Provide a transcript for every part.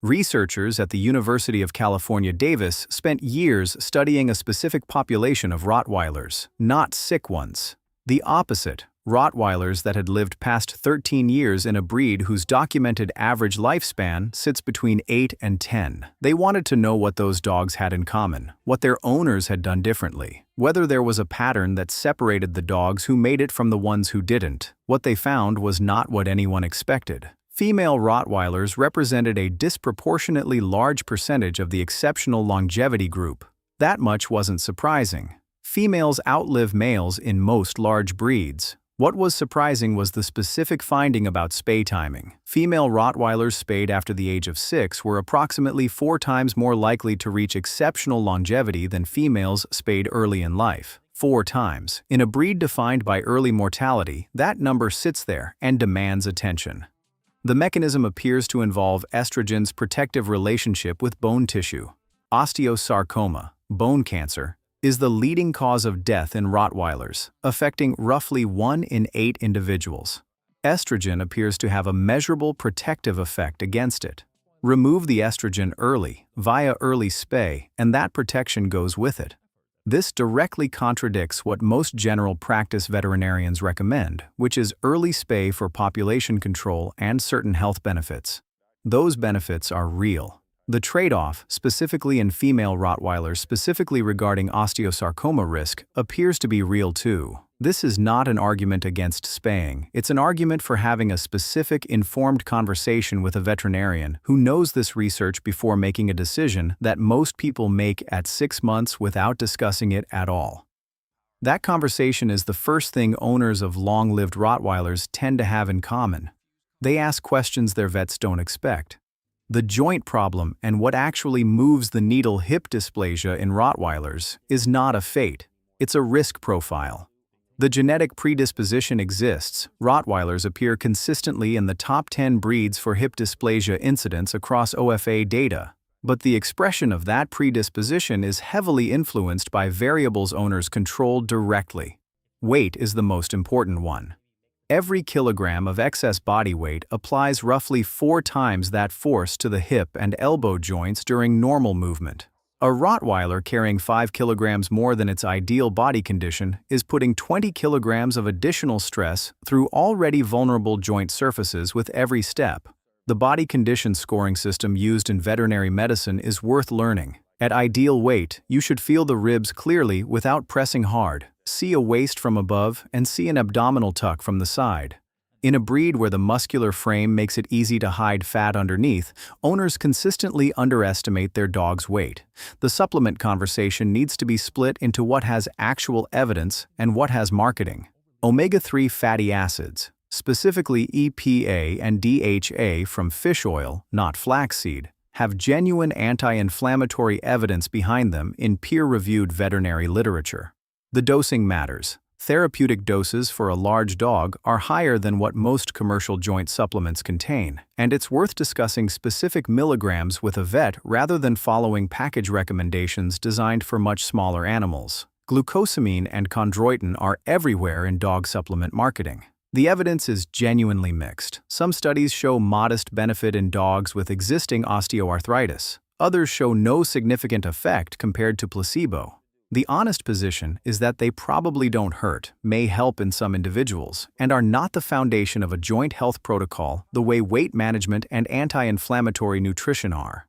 Researchers at the University of California, Davis spent years studying a specific population of Rottweilers, not sick ones. The opposite, Rottweilers that had lived past 13 years in a breed whose documented average lifespan sits between 8 and 10. They wanted to know what those dogs had in common, what their owners had done differently, whether there was a pattern that separated the dogs who made it from the ones who didn't. What they found was not what anyone expected. Female Rottweilers represented a disproportionately large percentage of the exceptional longevity group. That much wasn't surprising. Females outlive males in most large breeds. What was surprising was the specific finding about spay timing. Female Rottweilers spayed after the age of 6 were approximately 4 times more likely to reach exceptional longevity than females spayed early in life. 4 times. In a breed defined by early mortality, that number sits there and demands attention. The mechanism appears to involve estrogen's protective relationship with bone tissue. Osteosarcoma, bone cancer, is the leading cause of death in Rottweilers, affecting roughly 1 in 8 individuals. Estrogen appears to have a measurable protective effect against it. Remove the estrogen early, via early spay, and that protection goes with it. This directly contradicts what most general practice veterinarians recommend, which is early spay for population control and certain health benefits. Those benefits are real. The trade-off, specifically in female Rottweilers, specifically regarding osteosarcoma risk, appears to be real too. This is not an argument against spaying. It's an argument for having a specific, informed conversation with a veterinarian who knows this research before making a decision that most people make at 6 months without discussing it at all. That conversation is the first thing owners of long-lived Rottweilers tend to have in common. They ask questions their vets don't expect. The joint problem and what actually moves the needle hip dysplasia in Rottweilers is not a fate, it's a risk profile. The genetic predisposition exists. Rottweilers appear consistently in the top 10 breeds for hip dysplasia incidence across OFA data, but the expression of that predisposition is heavily influenced by variables owners control directly. Weight is the most important one. Every kilogram of excess body weight applies roughly 4 times that force to the hip and elbow joints during normal movement. A Rottweiler carrying 5 kilograms more than its ideal body condition is putting 20 kilograms of additional stress through already vulnerable joint surfaces with every step. The body condition scoring system used in veterinary medicine is worth learning. At ideal weight, you should feel the ribs clearly without pressing hard, see a waist from above, and see an abdominal tuck from the side. In a breed where the muscular frame makes it easy to hide fat underneath, owners consistently underestimate their dog's weight. The supplement conversation needs to be split into what has actual evidence and what has marketing. Omega-3 fatty acids, specifically EPA and DHA from fish oil, not flaxseed, have genuine anti-inflammatory evidence behind them in peer-reviewed veterinary literature. The dosing matters. Therapeutic doses for a large dog are higher than what most commercial joint supplements contain, and it's worth discussing specific milligrams with a vet rather than following package recommendations designed for much smaller animals. Glucosamine and chondroitin are everywhere in dog supplement marketing. The evidence is genuinely mixed. Some studies show modest benefit in dogs with existing osteoarthritis. Others show no significant effect compared to placebo. The honest position is that they probably don't hurt, may help in some individuals, and are not the foundation of a joint health protocol the way weight management and anti-inflammatory nutrition are.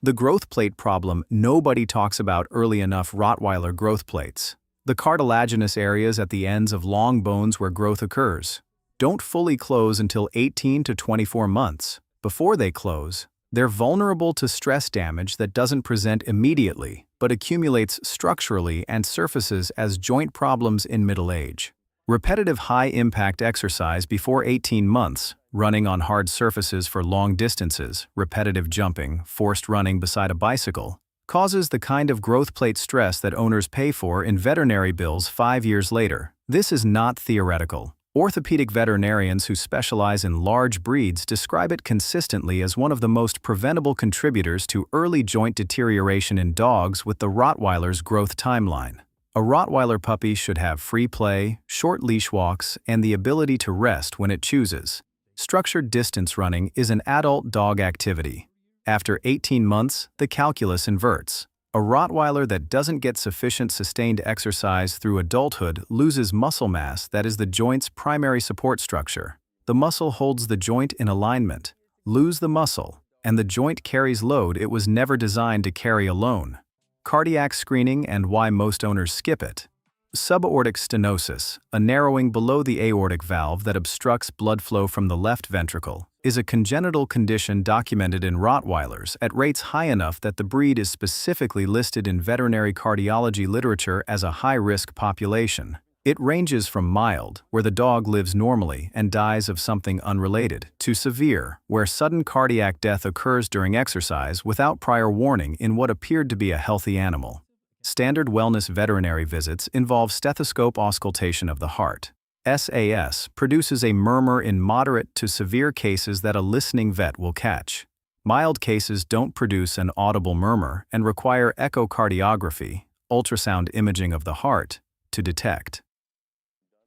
The growth plate problem nobody talks about early enough. Rottweiler growth plates. The cartilaginous areas at the ends of long bones where growth occurs don't fully close until 18 to 24 months. Before they close, they're vulnerable to stress damage that doesn't present immediately, but accumulates structurally and surfaces as joint problems in middle age. Repetitive high-impact exercise before 18 months, running on hard surfaces for long distances, repetitive jumping, forced running beside a bicycle, causes the kind of growth plate stress that owners pay for in veterinary bills 5 years later. This is not theoretical. Orthopedic veterinarians who specialize in large breeds describe it consistently as one of the most preventable contributors to early joint deterioration in dogs with the Rottweiler's growth timeline. A Rottweiler puppy should have free play, short leash walks, and the ability to rest when it chooses. Structured distance running is an adult dog activity. After 18 months, the calculus inverts. A Rottweiler that doesn't get sufficient sustained exercise through adulthood loses muscle mass that is the joint's primary support structure. The muscle holds the joint in alignment. Lose the muscle, and the joint carries load it was never designed to carry alone. Cardiac screening and why most owners skip it. Subaortic stenosis, a narrowing below the aortic valve that obstructs blood flow from the left ventricle, is a congenital condition documented in Rottweilers at rates high enough that the breed is specifically listed in veterinary cardiology literature as a high-risk population. It ranges from mild, where the dog lives normally and dies of something unrelated, to severe, where sudden cardiac death occurs during exercise without prior warning in what appeared to be a healthy animal. Standard wellness veterinary visits involve stethoscope auscultation of the heart. SAS produces a murmur in moderate to severe cases that a listening vet will catch. Mild cases don't produce an audible murmur and require echocardiography, ultrasound imaging of the heart, to detect.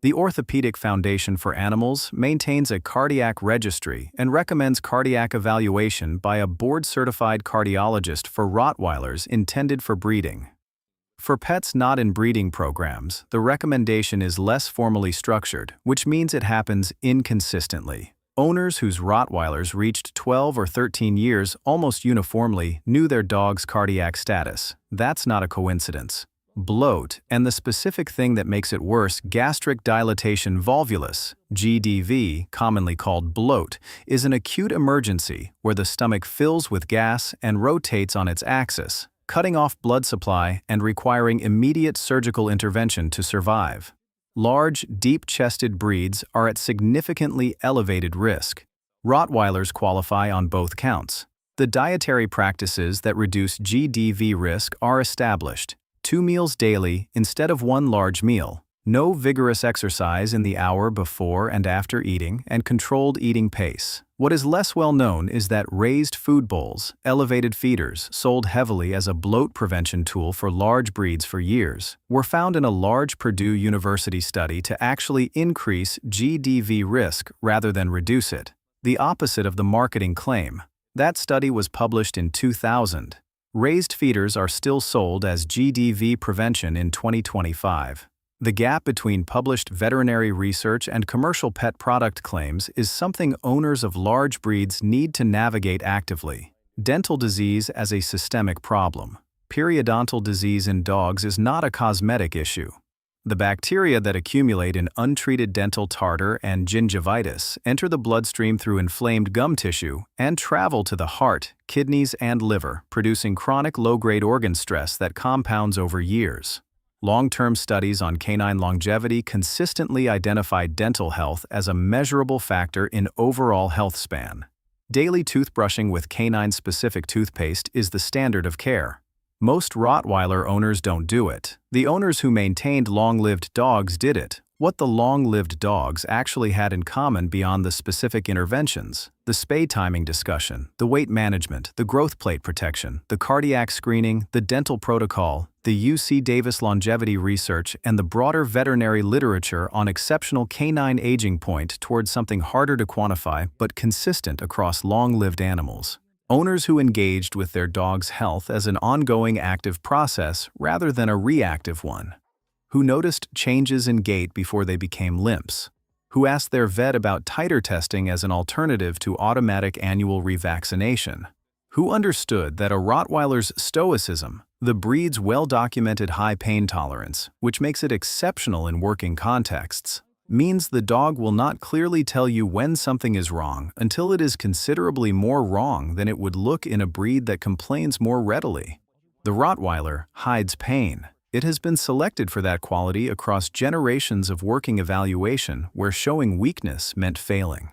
The Orthopedic Foundation for Animals maintains a cardiac registry and recommends cardiac evaluation by a board-certified cardiologist for Rottweilers intended for breeding. For pets not in breeding programs, the recommendation is less formally structured, which means it happens inconsistently. Owners whose Rottweilers reached 12 or 13 years almost uniformly knew their dog's cardiac status. That's not a coincidence. Bloat, and the specific thing that makes it worse, gastric dilatation volvulus, GDV, commonly called bloat, is an acute emergency where the stomach fills with gas and rotates on its axis, cutting off blood supply and requiring immediate surgical intervention to survive. Large, deep-chested breeds are at significantly elevated risk. Rottweilers qualify on both counts. The dietary practices that reduce GDV risk are established. 2 meals daily instead of 1 large meal. No vigorous exercise in the hour before and after eating, and controlled eating pace. What is less well known is that raised food bowls, elevated feeders, sold heavily as a bloat prevention tool for large breeds for years, were found in a large Purdue University study to actually increase GDV risk rather than reduce it. The opposite of the marketing claim. That study was published in 2000. Raised feeders are still sold as GDV prevention in 2025. The gap between published veterinary research and commercial pet product claims is something owners of large breeds need to navigate actively. Dental disease as a systemic problem. Periodontal disease in dogs is not a cosmetic issue. The bacteria that accumulate in untreated dental tartar and gingivitis enter the bloodstream through inflamed gum tissue and travel to the heart, kidneys, and liver, producing chronic low-grade organ stress that compounds over years. Long-term studies on canine longevity consistently identify dental health as a measurable factor in overall health span. Daily toothbrushing with canine-specific toothpaste is the standard of care. Most Rottweiler owners don't do it. The owners who maintained long-lived dogs did it. What the long-lived dogs actually had in common beyond the specific interventions, the spay timing discussion, the weight management, the growth plate protection, the cardiac screening, the dental protocol, the UC Davis longevity research, and the broader veterinary literature on exceptional canine aging point towards something harder to quantify but consistent across long-lived animals. Owners who engaged with their dog's health as an ongoing active process rather than a reactive one. Who noticed changes in gait before they became limps. Who asked their vet about titer testing as an alternative to automatic annual revaccination. Who understood that a Rottweiler's stoicism, the breed's well-documented high pain tolerance, which makes it exceptional in working contexts, means the dog will not clearly tell you when something is wrong until it is considerably more wrong than it would look in a breed that complains more readily. The Rottweiler hides pain. It has been selected for that quality across generations of working evaluation where showing weakness meant failing.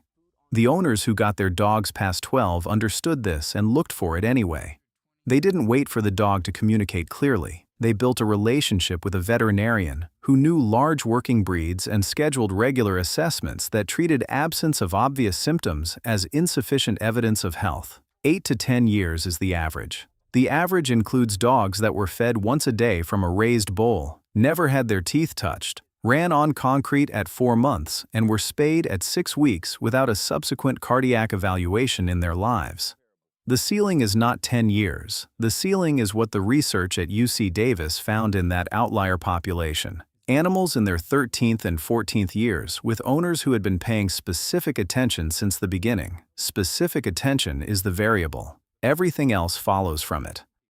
The owners who got their dogs past 12 understood this and looked for it anyway. They didn't wait for the dog to communicate clearly. They built a relationship with a veterinarian who knew large working breeds and scheduled regular assessments that treated absence of obvious symptoms as insufficient evidence of health. 8 to 10 years is the average. The average includes dogs that were fed once a day from a raised bowl, never had their teeth touched, ran on concrete at 4 months, and were spayed at 6 weeks without a subsequent cardiac evaluation in their lives. The ceiling is not 10 years. The ceiling is what the research at UC Davis found in that outlier population. Animals in their 13th and 14th years, with owners who had been paying specific attention since the beginning. Specific attention is the variable. Everything else follows from it.